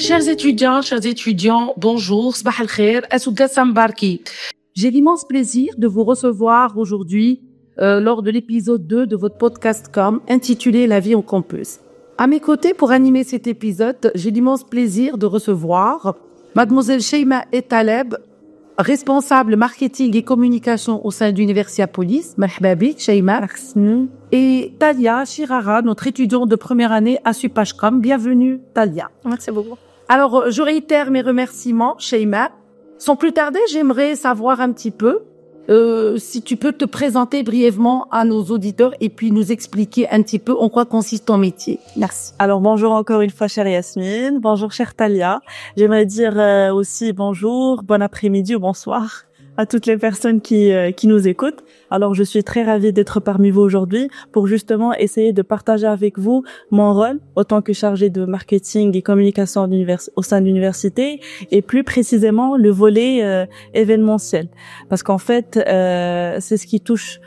Chers étudiants, bonjour, Sabah al-Khair, Asouda Sambarki. J'ai l'immense plaisir de vous recevoir aujourd'hui lors de l'épisode 2 de votre podcast Com intitulé La vie en campus. À mes côtés, pour animer cet épisode, j'ai l'immense plaisir de recevoir Mademoiselle Sheima Taleb, responsable marketing et communication au sein d'Universia Police. Marhaba bik, Sheima. Et Talia Chirara, notre étudiante de première année à Supashcom. Bienvenue, Talia. Merci beaucoup. Alors, je réitère mes remerciements, Sheima. Sans plus tarder, j'aimerais savoir un petit peu si tu peux te présenter brièvement à nos auditeurs et puis nous expliquer un petit peu en quoi consiste ton métier. Merci. Alors, bonjour encore une fois, chère Yasmine. Bonjour, chère Talia. J'aimerais dire aussi bonjour, bon après-midi ou bonsoir à toutes les personnes qui nous écoutent. Alors, je suis très ravie d'être parmi vous aujourd'hui pour justement essayer de partager avec vous mon rôle en tant que chargée de marketing et communication au sein de l'université et plus précisément le volet événementiel. Parce qu'en fait, c'est ce qui touche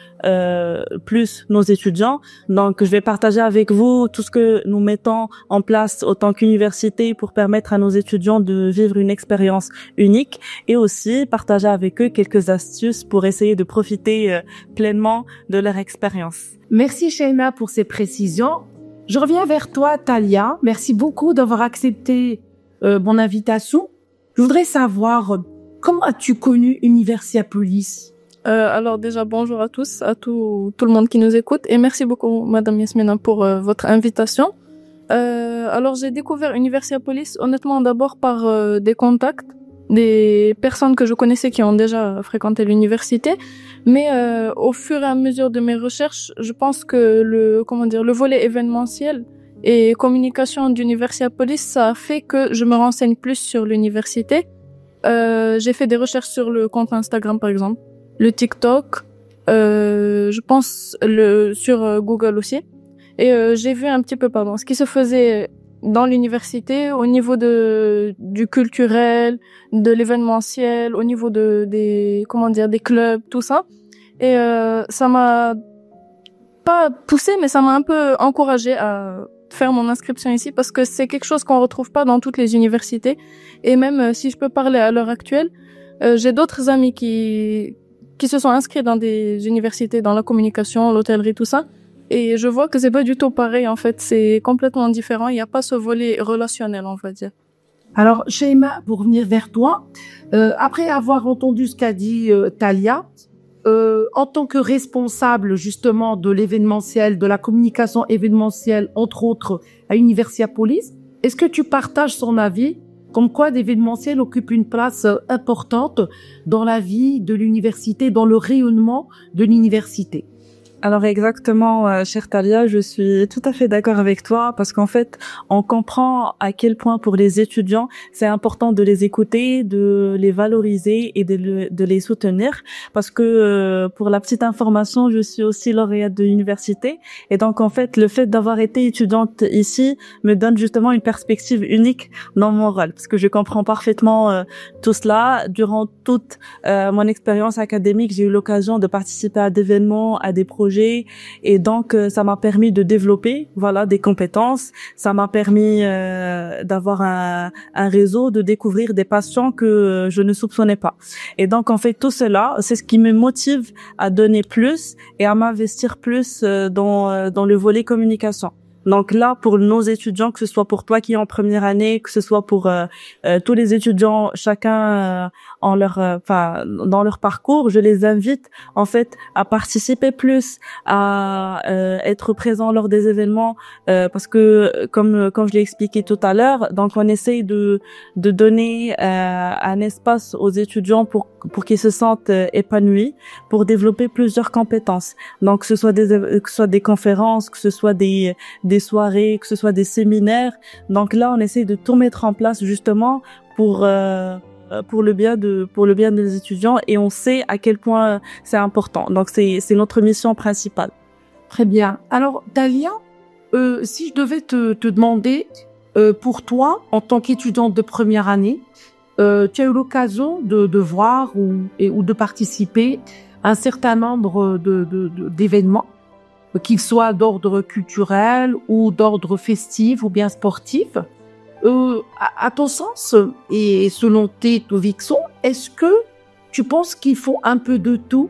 plus nos étudiants. Donc, je vais partager avec vous tout ce que nous mettons en place en tant qu'université pour permettre à nos étudiants de vivre une expérience unique et aussi partager avec eux quelques astuces pour essayer de profiter pleinement de leur expérience. Merci Sheima pour ces précisions. Je reviens vers toi, Talia. Merci beaucoup d'avoir accepté mon invitation. Je voudrais savoir comment as-tu connu Universia Police? Alors déjà, bonjour à tous, à tout le monde qui nous écoute et merci beaucoup, Madame Yasmina, pour votre invitation. Alors, j'ai découvert Universia Police, honnêtement, d'abord par des contacts, des personnes que je connaissais qui ont déjà fréquenté l'université, mais au fur et à mesure de mes recherches, je pense que le volet événementiel et communication d'Universia Police, ça a fait que je me renseigne plus sur l'université. J'ai fait des recherches sur le compte Instagram, par exemple, le TikTok, je pense sur Google aussi. Et j'ai vu un petit peu, ce qui se faisait dans l'université au niveau du culturel, de l'événementiel, au niveau des clubs, tout ça. Et ça m'a pas poussé, mais ça m'a un peu encouragée à faire mon inscription ici parce que c'est quelque chose qu'on retrouve pas dans toutes les universités. Et même si je peux parler à l'heure actuelle, j'ai d'autres amis qui se sont inscrits dans des universités, dans la communication, l'hôtellerie, tout ça. Et je vois que c'est pas du tout pareil, en fait. C'est complètement différent. Il n'y a pas ce volet relationnel, on va dire. Alors, Sheima, pour revenir vers toi, après avoir entendu ce qu'a dit Talia, en tant que responsable, justement, de l'événementiel, de la communication événementielle, entre autres, à Universia Police, est-ce que tu partages son avis comme quoi l'événementiel occupe une place importante dans la vie de l'université, dans le rayonnement de l'université? Alors exactement, chère Talia, je suis tout à fait d'accord avec toi parce qu'en fait, on comprend à quel point pour les étudiants, c'est important de les écouter, de les valoriser et de les soutenir parce que pour la petite information, je suis aussi lauréate de l'université et donc en fait, le fait d'avoir été étudiante ici me donne justement une perspective unique dans mon rôle parce que je comprends parfaitement tout cela. Durant toute mon expérience académique, j'ai eu l'occasion de participer à des événements, à des projets et donc ça m'a permis de développer des compétences, ça m'a permis d'avoir un réseau, de découvrir des passions que je ne soupçonnais pas. Et donc en fait tout cela, c'est ce qui me motive à donner plus et à m'investir plus dans le volet communication. Donc là, pour nos étudiants, que ce soit pour toi qui es en première année, que ce soit pour tous les étudiants, chacun dans leur parcours, je les invite en fait à participer plus, à être présents lors des événements, parce que comme je l'ai expliqué tout à l'heure, donc on essaye de donner un espace aux étudiants pour qu'ils se sentent épanouis, pour développer plusieurs compétences. Donc que ce soit des conférences, que ce soit des soirées, que ce soit des séminaires. Donc là, on essaie de tout mettre en place justement pour le bien des étudiants et on sait à quel point c'est important. Donc c'est notre mission principale. Très bien. Alors Talia, si je devais te demander pour toi en tant qu'étudiante de première année, tu as eu l'occasion de voir ou de participer à un certain nombre d'événements, qu'ils soient d'ordre culturel ou d'ordre festif ou bien sportif. À ton sens et selon tes convictions, est-ce que tu penses qu'il faut un peu de tout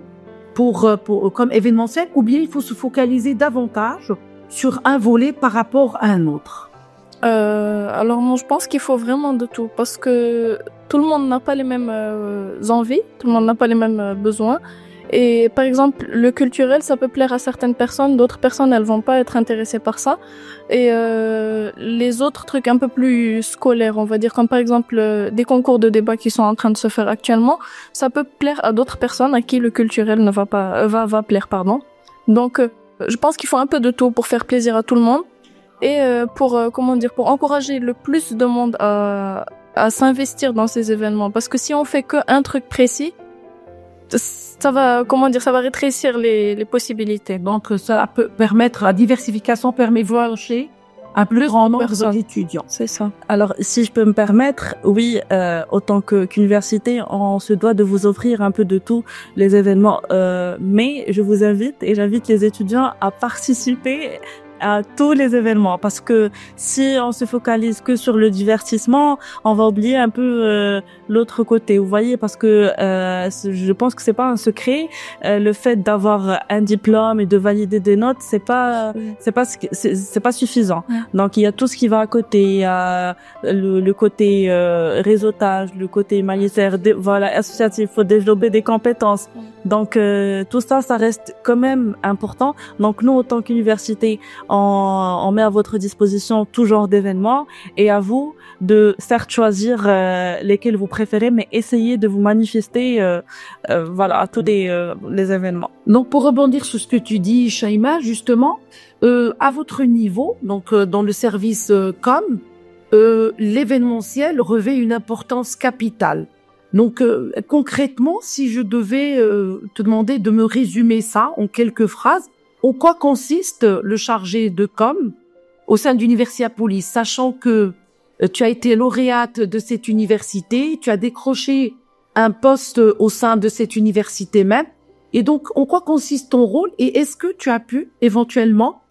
pour comme événementiel, ou bien il faut se focaliser davantage sur un volet par rapport à un autre? Alors non, je pense qu'il faut vraiment de tout parce que tout le monde n'a pas les mêmes envies, tout le monde n'a pas les mêmes besoins. Et par exemple, le culturel, ça peut plaire à certaines personnes, d'autres personnes, elles vont pas être intéressées par ça. Et les autres trucs un peu plus scolaires, on va dire, comme par exemple des concours de débat qui sont en train de se faire actuellement, ça peut plaire à d'autres personnes à qui le culturel ne va pas va plaire, pardon. Donc, je pense qu'il faut un peu de tout pour faire plaisir à tout le monde et pour encourager le plus de monde à s'investir dans ces événements. Parce que si on fait qu'un truc précis, ça va rétrécir les possibilités. Donc, ça peut permettre, la diversification permet de voir chez un plus grand nombre d'étudiants. C'est ça. Alors, si je peux me permettre, oui, autant qu'université, on se doit de vous offrir un peu de tous les événements. Mais je vous invite et j'invite les étudiants à participer à tous les événements, parce que si on se focalise que sur le divertissement, on va oublier un peu l'autre côté, vous voyez, parce que je pense que c'est pas un secret, le fait d'avoir un diplôme et de valider des notes, c'est pas suffisant. Ouais. Donc il y a tout ce qui va à côté, il y a le côté réseautage, le côté humanitaire, associatif, il faut développer des compétences. Donc tout ça reste quand même important. Donc nous, en tant qu'université, on met à votre disposition tout genre d'événements, et à vous de certes choisir lesquels vous préférez, mais essayez de vous manifester à tous les événements. Donc, pour rebondir sur ce que tu dis, Shaima, justement, à votre niveau, donc dans le service com, l'événementiel revêt une importance capitale. Donc, concrètement, si je devais te demander de me résumer ça en quelques phrases, en quoi consiste le chargé de com au sein d'Universiapolis, sachant que tu as été lauréate de cette université, tu as décroché un poste au sein de cette université même, et donc en quoi consiste ton rôle, et est-ce que tu as pu éventuellement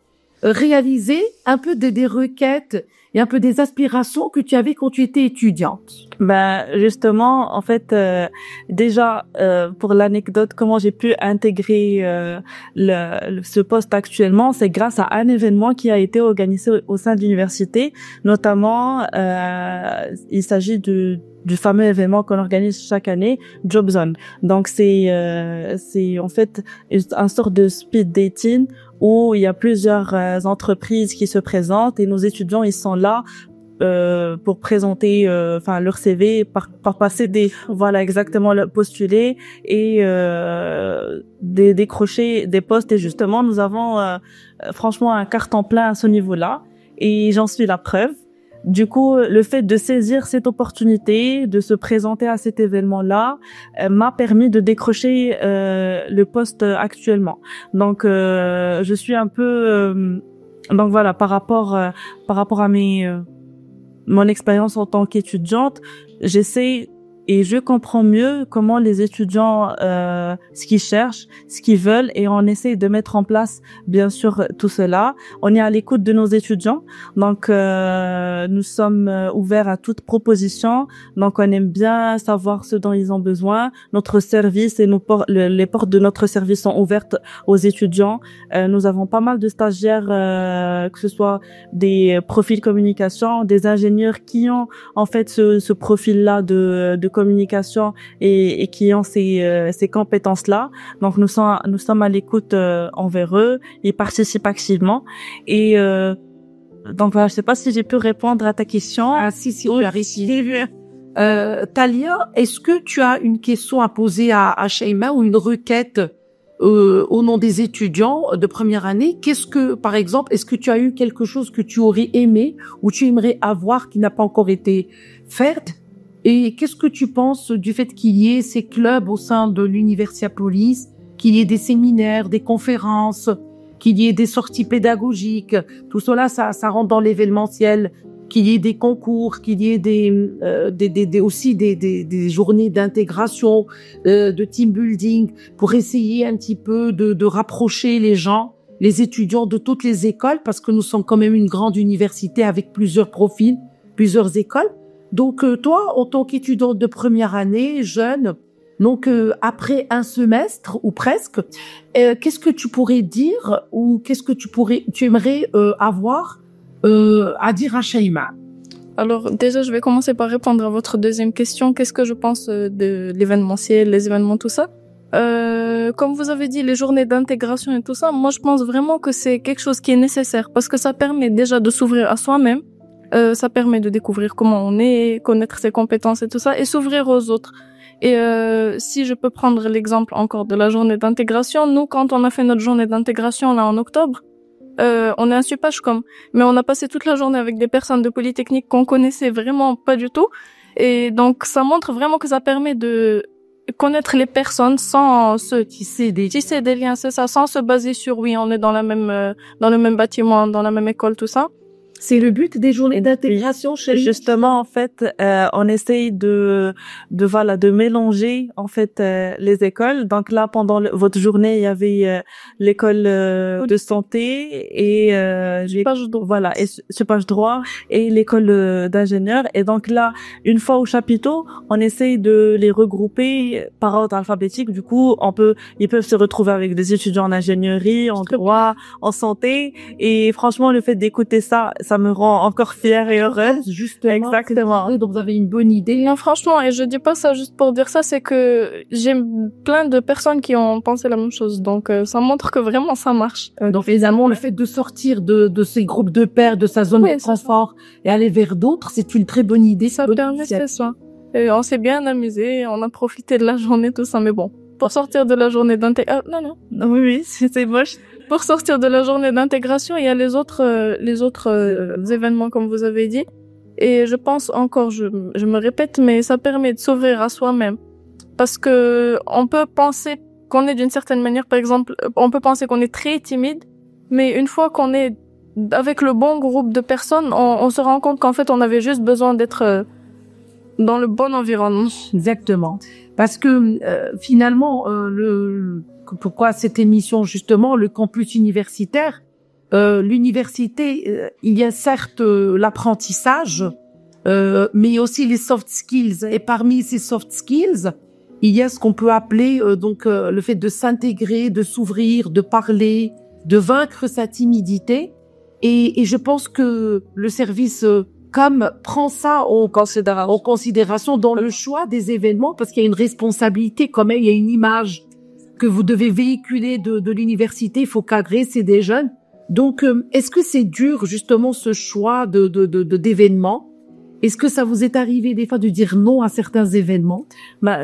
réaliser un peu des requêtes et un peu des aspirations que tu avais quand tu étais étudiante? Ben justement, en fait, déjà pour l'anecdote, comment j'ai pu intégrer ce poste actuellement, c'est grâce à un événement qui a été organisé au sein de l'université. Notamment, il s'agit du fameux événement qu'on organise chaque année, Jobzone. Donc c'est en fait un sort de speed dating où il y a plusieurs entreprises qui se présentent, et nos étudiants, ils sont là pour présenter leur CV, par passer postuler et décrocher des postes. Et justement, nous avons franchement un carton plein à ce niveau-là, et j'en suis la preuve. Du coup, le fait de saisir cette opportunité, de se présenter à cet événement-là, m'a permis de décrocher le poste actuellement. Donc, je suis un peu par rapport à mon expérience en tant qu'étudiante, j'essaie et je comprends mieux comment les étudiants ce qu'ils cherchent, ce qu'ils veulent, et on essaie de mettre en place bien sûr tout cela. On est à l'écoute de nos étudiants, donc nous sommes ouverts à toute proposition. Donc on aime bien savoir ce dont ils ont besoin. Notre service et les portes de notre service sont ouvertes aux étudiants. Nous avons pas mal de stagiaires, que ce soit des profils communication, des ingénieurs qui ont en fait ce profil-là de communication et qui ont ces compétences-là. Donc nous sommes à l'écoute envers eux, ils participent activement, et donc voilà, je sais pas si j'ai pu répondre à ta question. Ah si, tu as réussi. Talia, est-ce que tu as une question à poser à Shaima, ou une requête au nom des étudiants de première année? Par exemple, est-ce que tu as eu quelque chose que tu aurais aimé ou tu aimerais avoir qui n'a pas encore été fait? Et qu'est-ce que tu penses du fait qu'il y ait ces clubs au sein de l'Universiapolis, qu'il y ait des séminaires, des conférences, qu'il y ait des sorties pédagogiques? Tout cela, ça rentre dans l'événementiel. Qu'il y ait des concours, qu'il y ait aussi des journées d'intégration, de team building, pour essayer un petit peu de rapprocher les gens, les étudiants de toutes les écoles, parce que nous sommes quand même une grande université avec plusieurs profils, plusieurs écoles. Donc, toi, en tant qu'étudiante de première année, jeune, donc après un semestre ou presque, qu'est-ce que tu pourrais dire ou qu'est-ce que tu aimerais avoir à dire à Shaima? Alors déjà, je vais commencer par répondre à votre deuxième question. Qu'est-ce que je pense de l'événementiel, les événements, tout ça? Comme vous avez dit, les journées d'intégration et tout ça, moi je pense vraiment que c'est quelque chose qui est nécessaire parce que ça permet déjà de s'ouvrir à soi-même, ça permet de découvrir comment on est, connaître ses compétences et tout ça, et s'ouvrir aux autres. Et si je peux prendre l'exemple encore de la journée d'intégration, nous quand on a fait notre journée d'intégration là en octobre, on est un Supagecom, mais on a passé toute la journée avec des personnes de Polytechnique qu'on connaissait vraiment pas du tout, et donc ça montre vraiment que ça permet de connaître les personnes sans se tisser des liens, c'est ça, sans se baser sur oui, on est dans le même bâtiment, dans la même école, tout ça. C'est le but des journées d'intégration chez justement en fait on essaye de mélanger en fait les écoles. Donc là pendant votre journée il y avait l'école de santé et Supage droit et l'école d'ingénieur, et donc là une fois au chapiteau on essaye de les regrouper par ordre alphabétique. Du coup ils peuvent se retrouver avec des étudiants en ingénierie, en droit, en santé, et franchement le fait d'écouter ça me rend encore fière et heureuse. Justement. Exactement. Donc, vous avez une bonne idée. Non, franchement, et je dis pas ça juste pour dire ça, c'est que j'ai plein de personnes qui ont pensé la même chose. Donc, ça montre que vraiment ça marche. Donc, évidemment, le fait de sortir de ces groupes de pairs, de sa zone de confort et aller vers d'autres, c'est une très bonne idée. Ça permet, c'est ça. Et on s'est bien amusé, on a profité de la journée, tout ça, mais bon. Pour sortir de la journée d'intégration, Oui, c'est moche. Pour sortir de la journée d'intégration, il y a les autres événements, comme vous avez dit. Et je pense encore, je me répète, mais ça permet de s'ouvrir à soi-même. Parce que on peut penser qu'on est d'une certaine manière, par exemple, on peut penser qu'on est très timide, mais une fois qu'on est avec le bon groupe de personnes, on se rend compte qu'en fait, on avait juste besoin d'être dans le bon environnement. Exactement. Parce que finalement, pourquoi cette émission justement, le campus universitaire, l'université, il y a certes l'apprentissage, mais aussi les soft skills. Et parmi ces soft skills, il y a ce qu'on peut appeler le fait de s'intégrer, de s'ouvrir, de parler, de vaincre sa timidité. Et je pense que le service prend ça en considération dans le choix des événements, parce qu'il y a une responsabilité quand même, il y a une image que vous devez véhiculer de l'université, il faut cadrer, c'est des jeunes. Donc, est-ce que c'est dur justement ce choix d'événements? Est-ce que ça vous est arrivé des fois de dire non à certains événements?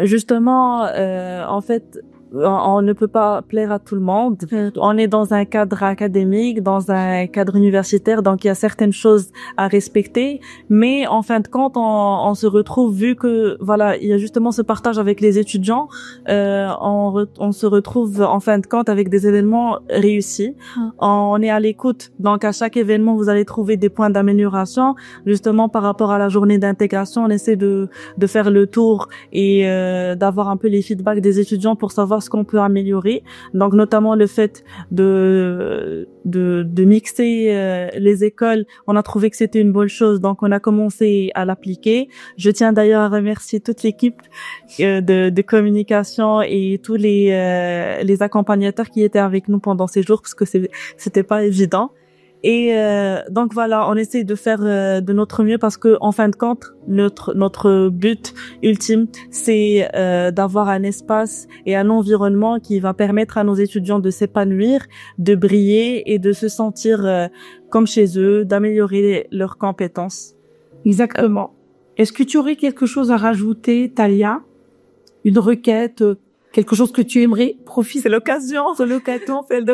Justement, en fait, on ne peut pas plaire à tout le monde. On est dans un cadre académique, dans un cadre universitaire, donc il y a certaines choses à respecter. Mais en fin de compte, on se retrouve, vu que voilà, il y a justement ce partage avec les étudiants, on se retrouve en fin de compte avec des événements réussis. On est à l'écoute, donc à chaque événement, vous allez trouver des points d'amélioration. Justement, par rapport à la journée d'intégration, on essaie de faire le tour et d'avoir un peu les feedbacks des étudiants pour savoir ce qu'on peut améliorer. Donc notamment le fait de mixer les écoles, on a trouvé que c'était une bonne chose, donc on a commencé à l'appliquer. Je tiens d'ailleurs à remercier toute l'équipe de communication et tous les accompagnateurs qui étaient avec nous pendant ces jours, parce que c'était pas évident. Et donc voilà, on essaie de faire de notre mieux, parce que en fin de compte, notre but ultime, c'est d'avoir un espace et un environnement qui va permettre à nos étudiants de s'épanouir, de briller et de se sentir comme chez eux, d'améliorer leurs compétences. Exactement. Est-ce que tu aurais quelque chose à rajouter, Talia? Une requête, quelque chose que tu aimerais profiter? C'est l'occasion, fait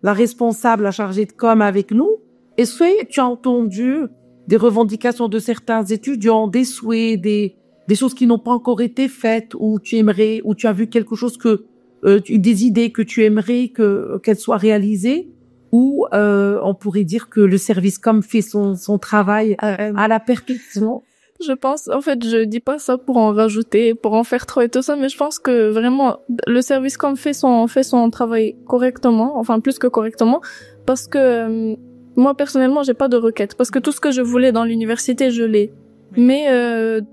la responsable, la chargée de com avec nous. Est-ce que tu as entendu des revendications de certains étudiants, des souhaits, des choses qui n'ont pas encore été faites, ou tu aimerais, ou tu as vu quelque chose des idées que tu aimerais qu'elles soient réalisées, ou on pourrait dire que le service com fait son travail à la perfection? Je pense, en fait, je dis pas ça pour en rajouter, pour en faire trop et tout ça, mais je pense que vraiment, le service com fait son travail correctement, enfin plus que correctement, parce que moi personnellement, j'ai pas de requête parce que tout ce que je voulais dans l'université, je l'ai. Mais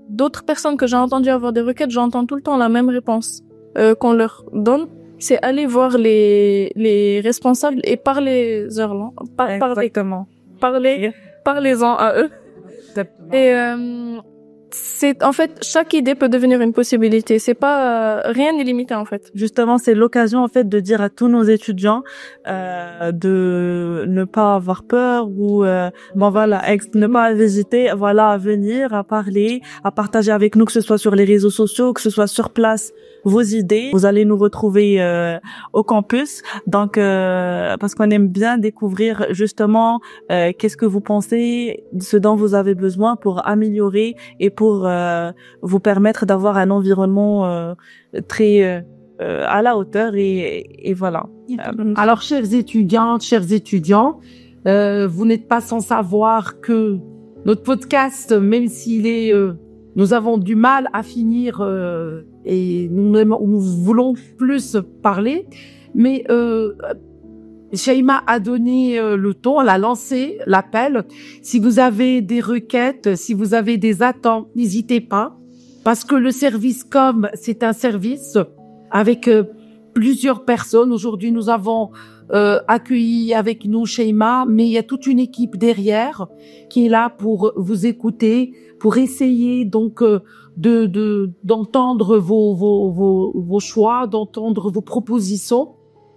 d'autres personnes que j'ai entendu avoir des requêtes, j'entends tout le temps la même réponse qu'on leur donne. C'est aller voir les responsables et parlez-leur. Exactement. Parlez-en à eux. Et c'est en fait chaque idée peut devenir une possibilité. C'est pas rien n'est limité en fait. Justement, c'est l'occasion en fait de dire à tous nos étudiants de ne pas avoir peur ou ne pas hésiter, à venir, à parler, à partager avec nous, que ce soit sur les réseaux sociaux, que ce soit sur place, vos idées. Vous allez nous retrouver au campus, donc parce qu'on aime bien découvrir justement qu'est-ce que vous pensez, ce dont vous avez besoin pour améliorer et pour vous permettre d'avoir un environnement très à la hauteur et voilà. Alors, chers étudiantes, chers étudiants, vous n'êtes pas sans savoir que notre podcast, même s'il est, nous avons du mal à finir et nous voulons plus parler, mais Shaima a donné le ton, elle a lancé l'appel. Si vous avez des requêtes, si vous avez des attentes, n'hésitez pas, parce que le service com, c'est un service avec plusieurs personnes. Aujourd'hui, nous avons accueilli avec nous Shaima, mais il y a toute une équipe derrière qui est là pour vous écouter, pour essayer donc d'entendre vos choix, d'entendre vos propositions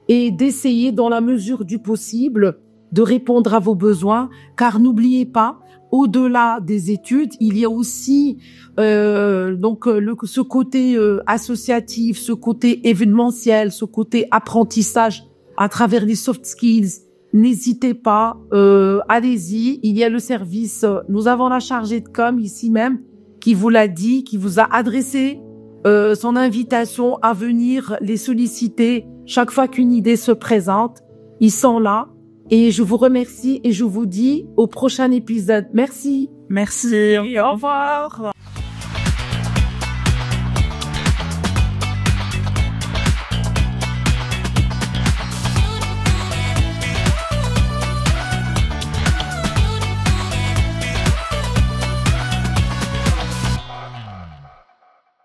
et d'essayer dans la mesure du possible de répondre à vos besoins, car n'oubliez pas, au-delà des études, il y a aussi ce côté associatif, ce côté événementiel, ce côté apprentissage à travers les soft skills. N'hésitez pas, allez-y. Il y a le service. Nous avons la chargée de com ici même qui vous l'a dit, qui vous a adressé son invitation à venir les solliciter chaque fois qu'une idée se présente. Ils sont là. Et je vous remercie et je vous dis au prochain épisode. Merci. Merci. Et au revoir.